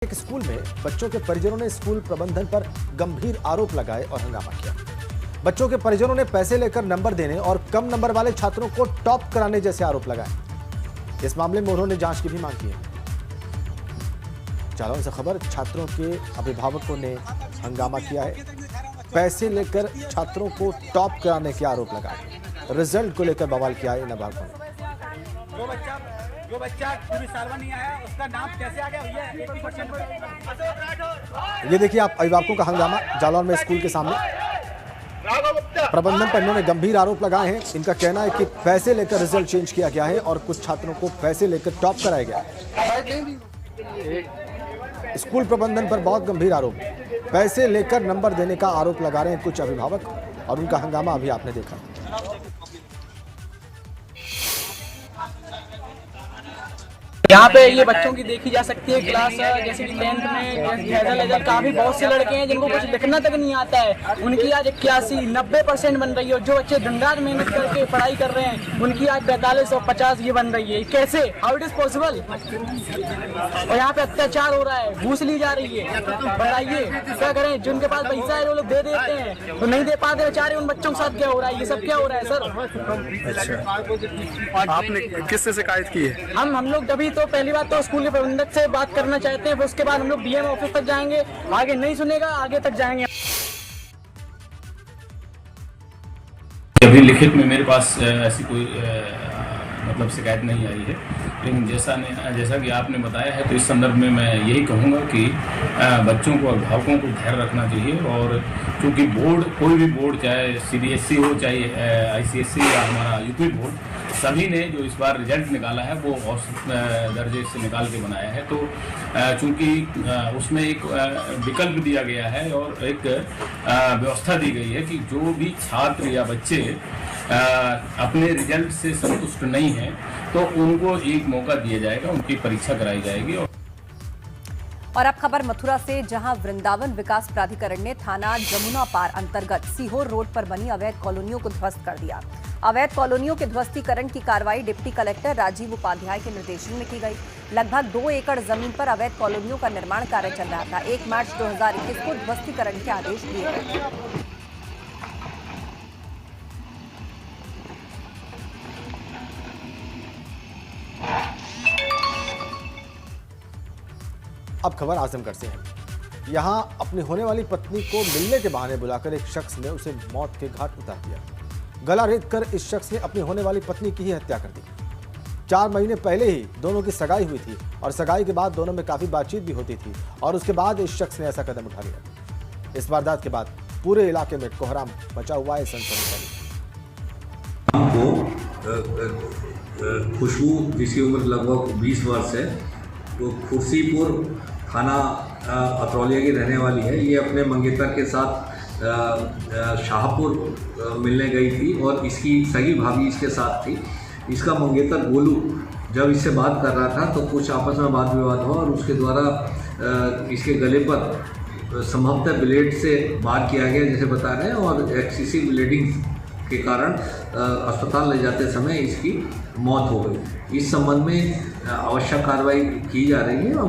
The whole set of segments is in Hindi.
एक स्कूल में बच्चों के परिजनों ने स्कूल प्रबंधन पर गंभीर आरोप लगाए और हंगामा किया। बच्चों के परिजनों ने पैसे लेकर नंबर देने और कम नंबर वाले छात्रों को टॉप कराने जैसे आरोप लगाए। इस मामले में उन्होंने जांच की भी मांग की है। जालौन से खबर, छात्रों के अभिभावकों ने हंगामा किया है। पैसे लेकर छात्रों को टॉप कराने के आरोप लगाए। रिजल्ट को लेकर बवाल किया है इन अभिभावकों ने। जो बच्चा पूरी साल में नहीं आया उसका नाम कैसे आ गया भैया? 80%। ये देखिए आप अभिभावकों का हंगामा जालौन में स्कूल के सामने। प्रबंधन पर इन्होंने गंभीर आरोप लगाए हैं। इनका कहना है कि पैसे लेकर रिजल्ट चेंज किया गया है और कुछ छात्रों को पैसे लेकर टॉप कराया गया है। स्कूल प्रबंधन पर बहुत गंभीर आरोप, पैसे लेकर नंबर देने का आरोप लगा रहे हैं कुछ अभिभावक और उनका हंगामा अभी आपने देखा। यहाँ पे ये बच्चों की देखी जा सकती है क्लास, जैसे कि 10th में हेजल काफी बहुत से लड़के हैं जिनको कुछ लिखना तक नहीं आता है। उनकी आज 81-90% बन रही है और जो बच्चे दिन रात मेहनत करके पढ़ाई कर रहे हैं उनकी आज 45 और 50 ये बन रही है। कैसे? How it is possible? और यहाँ पे अत्याचार हो रहा है, घूस ली जा रही है। बताइए क्या करें? जिनके पास पैसा है वो लोग दे देते हैं, तो नहीं दे पाते बेचारे। उन बच्चों के साथ क्या हो रहा है? ये सब क्या हो रहा है सर? अच्छा, आपने किससे शिकायत की है? हम लोग तभी तो पहली बात तो स्कूल के प्रबंधक से बात करना चाहते हैं, उसके बाद हम लोग डीएम ऑफिस तक जाएंगे। आगे नहीं सुनेगा आगे तक जाएंगे। अभी लिखित में मेरे पास ऐसी कोई मतलब शिकायत नहीं आई है, लेकिन जैसा कि आपने बताया है तो इस संदर्भ में मैं यही कहूँगा कि बच्चों को, अभिभावकों को धैर्य रखना चाहिए। और चूँकि बोर्ड, कोई भी बोर्ड, चाहे सीबीएसई हो, चाहे आईसीएसई या हमारा यूपी बोर्ड, सभी ने जो इस बार रिजल्ट निकाला है वो औसत दर्जे से निकाल के बनाया है। तो चूँकि उसमें एक विकल्प दिया गया है और एक व्यवस्था दी गई है कि जो भी छात्र या बच्चे अपने रिजल्ट से संतुष्ट नहीं हैं तो उनको एक मौका दिया जाएगा, उनकी परीक्षा कराई जाएगी। और अब खबर मथुरा से, जहां वृंदावन विकास प्राधिकरण ने थाना जमुना पार अंतर्गत सीहोर रोड पर बनी अवैध कॉलोनियों को ध्वस्त कर दिया। अवैध कॉलोनियों के ध्वस्तीकरण की कार्रवाई डिप्टी कलेक्टर राजीव उपाध्याय के निर्देशन में की गई। लगभग 2 एकड़ जमीन पर अवैध कॉलोनियों का निर्माण कार्य चल रहा था। 1 मार्च 2021 को ध्वस्तीकरण के आदेश दिए गए। अब खबर आजमगढ़ से है। यहां अपनी होने वाली पत्नी को मिलने के बहाने बुलाकर एक शख्स ने उसे मौत के घाट उतार दिया। गला रेतकर इस शख्स ने अपनी होने वाली पत्नी की ही हत्या कर दी। 4 महीने पहले ही दोनों की सगाई हुई थी और सगाई के बाद दोनों में काफी बातचीत भी होती थी और उसके बाद इस शख्स ने ऐसा कदम उठा लिया। इस वारदात के बाद पूरे इलाके में कोहराम मचा हुआ है। सनसनी खुशबू, जिसकी उम्र लगभग 20 वर्ष है, तो खुर्सीपुर थाना अतरौलिया की रहने वाली है। ये अपने मंगेतर के साथ शाहपुर मिलने गई थी और इसकी सगी भाभी इसके साथ थी। इसका मंगेतर गोलू जब इससे बात कर रहा था तो कुछ आपस में वाद विवाद हुआ और उसके द्वारा इसके गले पर संभवतः ब्लेड से वार किया गया जैसे बता रहे हैं और एक्सेसिव ब्लीडिंग के कारण अस्पताल ले जाते समय इसकी मौत हो गई। इस संबंध में आवश्यक कार्रवाई की जा रही है।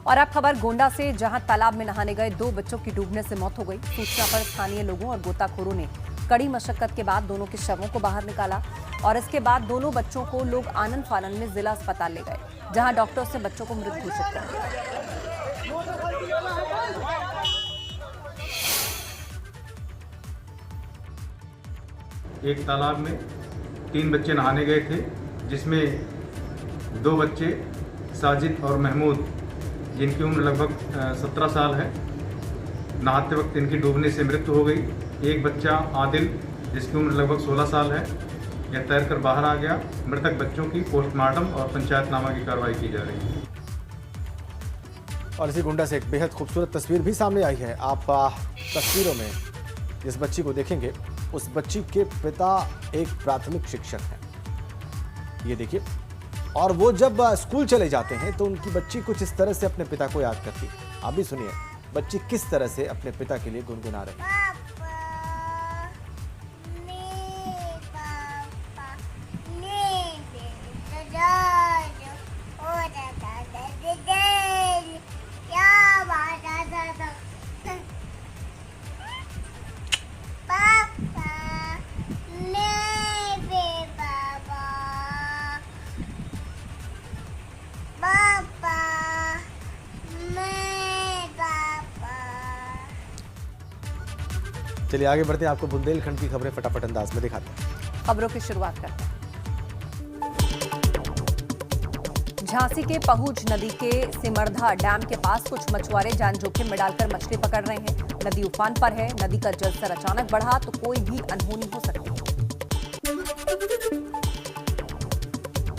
और अब खबर गोंडा से, जहां तालाब में नहाने गए 2 बच्चों की डूबने से मौत हो गई। सूचना पर स्थानीय लोगों और गोताखोरों ने कड़ी मशक्कत के बाद दोनों के शवों को बाहर निकाला और इसके बाद दोनों बच्चों को लोग आनंद फानन में जिला अस्पताल ले गए, जहां डॉक्टर्स ने बच्चों को मृत घोषित कर दिया। एक तालाब में 3 बच्चे नहाने गए थे, जिसमें 2 बच्चे साजिद और महमूद, जिनकी उम्र लगभग 17 साल है, नहाते वक्त इनकी डूबने से मृत्यु हो गई। एक बच्चा आदिल, जिसकी उम्र लगभग 16 साल है, यह तैरकर बाहर आ गया। मृतक बच्चों की पोस्टमार्टम और पंचायतनामा की कार्रवाई की जा रही है। और इसी गोंडा से एक बेहद खूबसूरत तस्वीर भी सामने आई है। आप तस्वीरों में जिस बच्ची को देखेंगे उस बच्ची के पिता एक प्राथमिक शिक्षक हैं। ये देखिए, और वो जब स्कूल चले जाते हैं तो उनकी बच्ची कुछ इस तरह से अपने पिता को याद करती है। आप भी सुनिए बच्ची किस तरह से अपने पिता के लिए गुनगुना रही है। पापा, चलिए आगे बढ़ते हैं, आपको बुंदेलखंड की खबरें फटाफट अंदाज में दिखाते हैं। खबरों की शुरुआत करते हैं। झांसी के पहुज नदी के सिमरधा डैम के पास कुछ मछुआरे जान जोखिम में डालकर मछली पकड़ रहे हैं। नदी उफान पर है। नदी का जलस्तर अचानक बढ़ा तो कोई भी अनहोनी हो सकती है।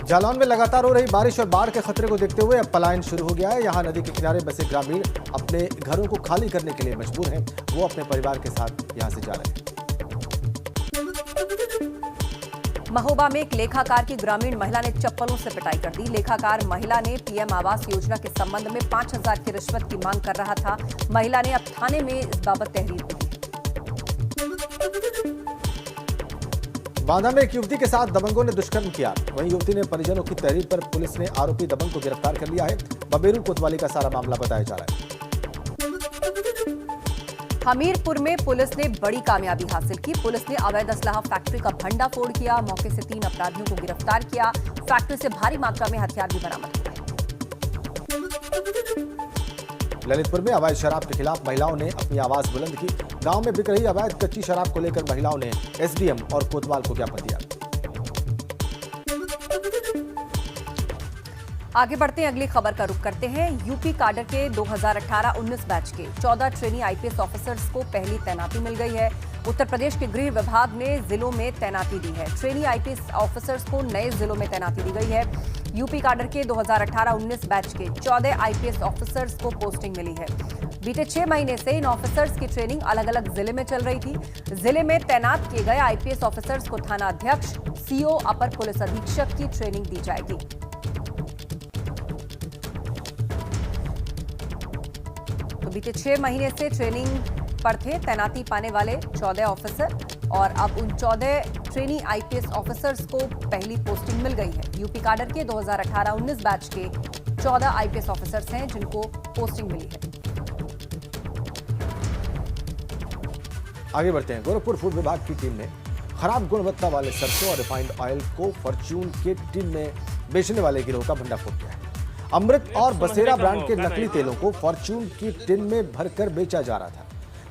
जालौन में लगातार हो रही बारिश और बाढ़ के खतरे को देखते हुए अब पलायन शुरू हो गया है। यहां नदी के किनारे बसे ग्रामीण अपने घरों को खाली करने के लिए मजबूर हैं। वो अपने परिवार के साथ यहां से जा रहे हैं। महोबा में एक लेखाकार की ग्रामीण महिला ने चप्पलों से पिटाई कर दी। लेखाकार महिला ने पीएम आवास योजना के संबंध में 5,000 की रिश्वत की मांग कर रहा था। महिला ने अब थाने में इस बाबत तहरीर दी। बांदा में एक युवती के साथ दबंगों ने दुष्कर्म किया। वहीं युवती ने परिजनों की तहरीर पर पुलिस ने आरोपी दबंग को गिरफ्तार कर लिया है। बबेरू कोतवाली का सारा मामला बताया जा रहा है। हमीरपुर में पुलिस ने बड़ी कामयाबी हासिल की। पुलिस ने अवैध असलाह फैक्ट्री का भंडाफोड़ किया। मौके से 3 अपराधियों को गिरफ्तार किया। फैक्ट्री से भारी मात्रा में हथियार भी बरामद हुए। ललितपुर में अवैध शराब के खिलाफ महिलाओं ने अपनी आवाज बुलंद की। गांव में बिक रही अवैध कच्ची शराब को लेकर महिलाओं ने एसडीएम और कोतवाल को ज्ञापन दिया। आगे बढ़ते हैं, अगली खबर का रुख करते हैं। यूपी काडर के 2018-19 बैच के 14 ट्रेनी आईपीएस ऑफिसर्स को पहली तैनाती मिल गई है। उत्तर प्रदेश के गृह विभाग ने जिलों में तैनाती दी है। ट्रेनी आईपीएस ऑफिसर्स को नए जिलों में तैनाती दी गई है। यूपी काडर के 2018-19 बैच के 14 आईपीएस ऑफिसर्स को पोस्टिंग मिली है। बीते 6 महीने से इन ऑफिसर्स की ट्रेनिंग अलग अलग जिले में चल रही थी। जिले में तैनात किए गए आईपीएस ऑफिसर्स को थाना अध्यक्ष, सीओ, अपर पुलिस अधीक्षक की ट्रेनिंग दी जाएगी। तो बीते 6 महीने से ट्रेनिंग पर थे तैनाती पाने वाले 14 ऑफिसर और अब उन 14 ट्रेनी आईपीएस ऑफिसर्स को पहली पोस्टिंग मिल गई है। यूपी काडर के 2018-19 बैच के 14 आईपीएस ऑफिसर्स हैं जिनको पोस्टिंग मिली है। आगे बढ़ते हैं। गोरखपुर फूड विभाग की टीम ने खराब गुणवत्ता वाले सरसों और रिफाइंड ऑयल को फॉर्च्यून के टिन में बेचने वाले गिरोह का भंडाफोड़ किया है। अमृत और बसेरा ब्रांड के नकली तेलों को फॉर्च्यून की टिन में भरकर बेचा जा रहा था।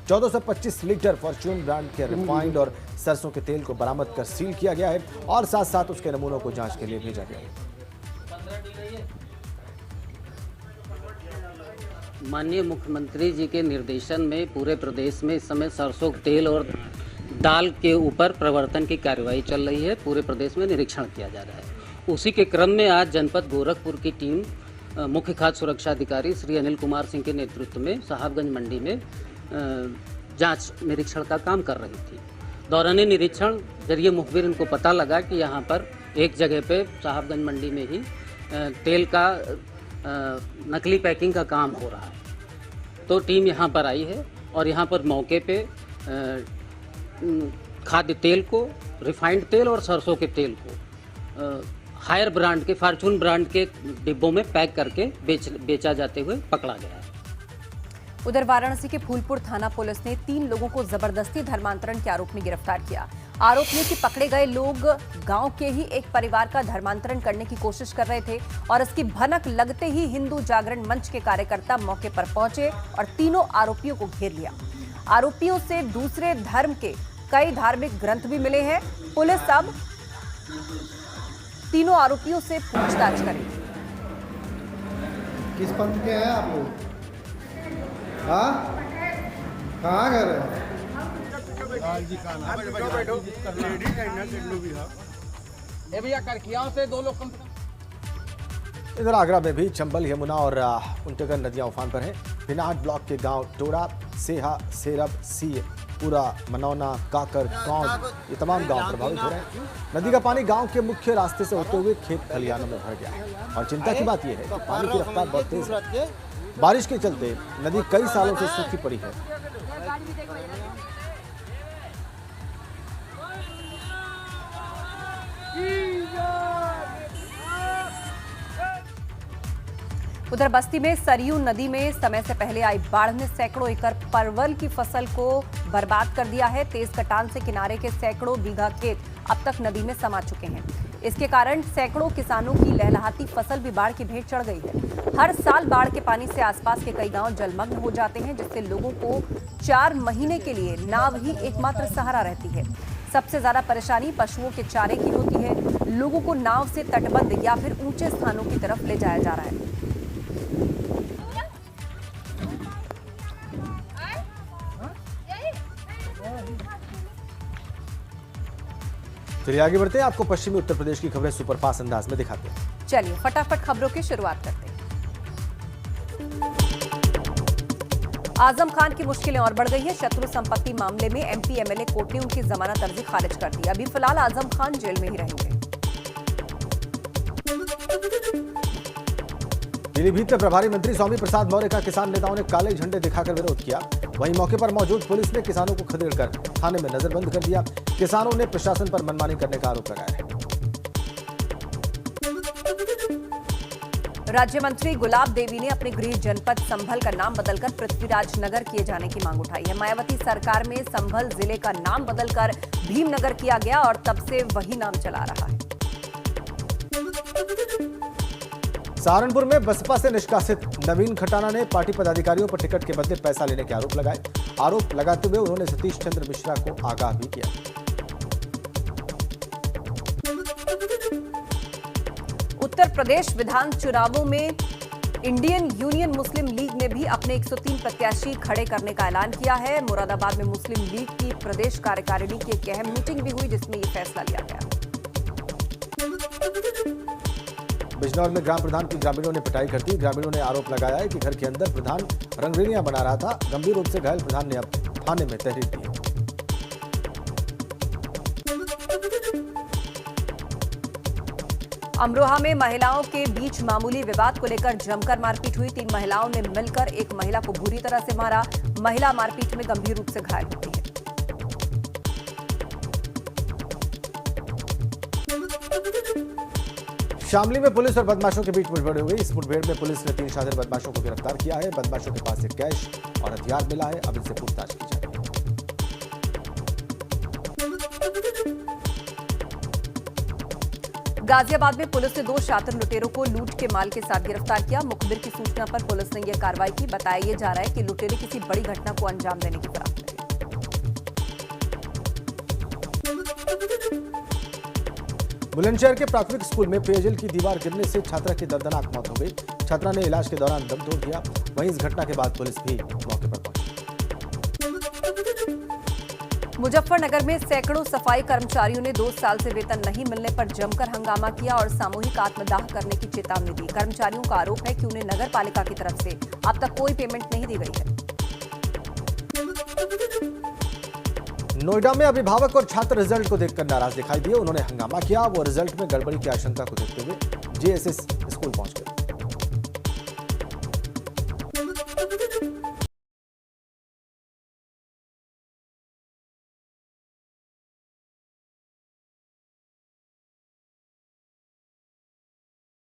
1425 लीटर फॉर्च्यून ब्रांड के रिफाइंड और सरसों के तेल को बरामद कर सील किया गया है और साथ साथ उसके नमूनों को जांच के लिए भेजा गया है। माननीय मुख्यमंत्री जी के निर्देशन में पूरे प्रदेश में इस समय सरसों के तेल और दाल के ऊपर प्रवर्तन की कार्रवाई चल रही है। पूरे प्रदेश में निरीक्षण किया जा रहा है। उसी के क्रम में आज जनपद गोरखपुर की टीम मुख्य खाद्य सुरक्षा अधिकारी श्री अनिल कुमार सिंह के नेतृत्व में साहबगंज मंडी में जांच निरीक्षण का काम कर रही थी। दौरान निरीक्षण जरिए मुखबिर इनको पता लगा कि यहाँ पर एक जगह पे साहबगंज मंडी में ही तेल का नकली पैकिंग का काम हो रहा है। तो टीम यहाँ पर आई है और यहाँ पर मौके पे खाद्य तेल को, रिफाइंड तेल और सरसों के तेल को हायर ब्रांड के, फॉर्च्यून ब्रांड के डिब्बों में पैक करके बेचा जाते हुए पकड़ा गया है। उधर वाराणसी के फूलपुर थाना पुलिस ने 3 लोगों को जबरदस्ती धर्मांतरण के आरोप में गिरफ्तार किया। आरोप है कि पकड़े गए लोग गांव के ही एक परिवार का धर्मांतरण करने की कोशिश कर रहे थे और इसकी भनक लगते ही हिंदू जागरण मंच के कार्यकर्ता मौके पर पहुंचे और तीनों आरोपियों को घेर लिया। आरोपियों से दूसरे धर्म के कई धार्मिक ग्रंथ भी मिले हैं। पुलिस अब तीनों आरोपियों से पूछताछ करेगी। किस पंथ के हैं आप लोग? हाँ, कहाँ घर है? भैया करकियाओं से 2 लोग कम। इधर आगरा में भी चंबल, यमुना और उनटगर नदियां उफान पर हैं। पिनाहट ब्लॉक के गांव टोड़ा, सेहा, सेरब, सी, पूरा, मनौना, काकर, कौंद, ये तमाम गांव प्रभावित हो रहे हैं। नदी का पानी गांव के मुख्य रास्ते से होते हुए खेत खलिहानों में भर गया है और चिंता की बात यह है कि पानी की रफ्तार बहुत तेज है। बारिश के चलते नदी कई सालों से सूखी पड़ी है। उधर बस्ती में सरयू नदी में समय से पहले आई बाढ़ ने सैकड़ों एकड़ परवल की फसल को बर्बाद कर दिया है। तेज कटान से किनारे के सैकड़ों बीघा खेत अब तक नदी में समा चुके हैं। इसके कारण सैकड़ों किसानों की लहलहाती फसल भी बाढ़ की भेंट चढ़ गई है। हर साल बाढ़ के पानी से आसपास के कई गांव जलमग्न हो जाते हैं, जिससे लोगों को 4 महीने के लिए नाव ही एकमात्र सहारा रहती है। सबसे ज्यादा परेशानी पशुओं के चारे की होती है। लोगों को नाव से तटबंध या फिर ऊंचे स्थानों की तरफ ले जाया जा रहा है। चलिए आगे बढ़ते हैं, आपको पश्चिमी उत्तर प्रदेश की खबरें सुपरफास्ट अंदाज में दिखाते हैं। चलिए फटाफट खबरों की शुरुआत करते हैं। आजम खान की मुश्किलें और बढ़ गई है। शत्रु संपत्ति मामले में एमपी एमएलए कोर्ट ने उनकी जमानत अर्जी खारिज कर दी। अभी फिलहाल आजम खान जेल में ही रहेंगे। पीलीभीत में प्रभारी मंत्री स्वामी प्रसाद मौर्य का किसान नेताओं ने काले झंडे दिखाकर विरोध किया। वहीं मौके पर मौजूद पुलिस ने किसानों को खदेड़कर थाने में नजरबंद कर दिया। किसानों ने प्रशासन पर मनमानी करने का आरोप लगाया है। राज्य मंत्री गुलाब देवी ने अपने गृह जनपद संभल का नाम बदलकर पृथ्वीराज नगर किए जाने की मांग उठाई है। मायावती सरकार में संभल जिले का नाम बदलकर भीमनगर किया गया और तब से वही नाम चला रहा है। सहारनपुर में बसपा से निष्कासित नवीन खटाना ने पार्टी पदाधिकारियों पर टिकट के बदले पैसा लेने के आरोप लगाए। आरोप लगाते हुए उन्होंने सतीश चंद्र मिश्रा को आगाह भी किया। उत्तर प्रदेश विधान चुनावों में इंडियन यूनियन मुस्लिम लीग ने भी अपने 103 प्रत्याशी खड़े करने का ऐलान किया है। मुरादाबाद में मुस्लिम लीग की प्रदेश कार्यकारिणी की एक अहम मीटिंग भी हुई, जिसमें यह फैसला लिया गया। बिजनौर में ग्राम प्रधान की ग्रामीणों ने पिटाई कर दी। ग्रामीणों ने आरोप लगाया है कि घर के अंदर प्रधान रंगरेलियां बना रहा था। गंभीर रूप से घायल प्रधान ने अब थाने में तहरीर दी। अमरोहा में महिलाओं के बीच मामूली विवाद को लेकर जमकर मारपीट हुई। 3 महिलाओं ने मिलकर एक महिला को बुरी तरह से मारा। महिला मारपीट में गंभीर रूप से घायल हो गई है। शामली में पुलिस और बदमाशों के बीच मुठभेड़ हो गई। इस मुठभेड़ में पुलिस ने 3 शातिर बदमाशों को गिरफ्तार किया है। बदमाशों के पास से कैश और हथियार मिला है। अब इनसे पूछताछ की जा रही है। गाजियाबाद में पुलिस ने 2 शातिर लुटेरों को लूट के माल के साथ गिरफ्तार किया। मुखबिर की सूचना पर पुलिस ने यह कार्रवाई की। बताया जा रहा है कि लुटेरे किसी बड़ी घटना को अंजाम देने की फिराक में थे। बुलंदशहर के प्राथमिक स्कूल में पेयजल की दीवार गिरने से छात्रा की दर्दनाक मौत हो गई। छात्रा ने इलाज के दौरान दम तोड़ दिया। वहीं इस घटना के बाद पुलिस भी मौके पर पहुंची। मुजफ्फरनगर में सैकड़ों सफाई कर्मचारियों ने 2 साल से वेतन नहीं मिलने पर जमकर हंगामा किया और सामूहिक आत्मदाह करने की चेतावनी दी। कर्मचारियों का आरोप है कि उन्हें नगर पालिका की तरफ से अब तक कोई पेमेंट नहीं दी गई है। नोएडा में अभिभावक और छात्र रिजल्ट को देखकर नाराज दिखाई दिए। उन्होंने हंगामा किया। वो रिजल्ट में गड़बड़ी की आशंका को देखते हुए जेएसएस स्कूल पहुंच गए।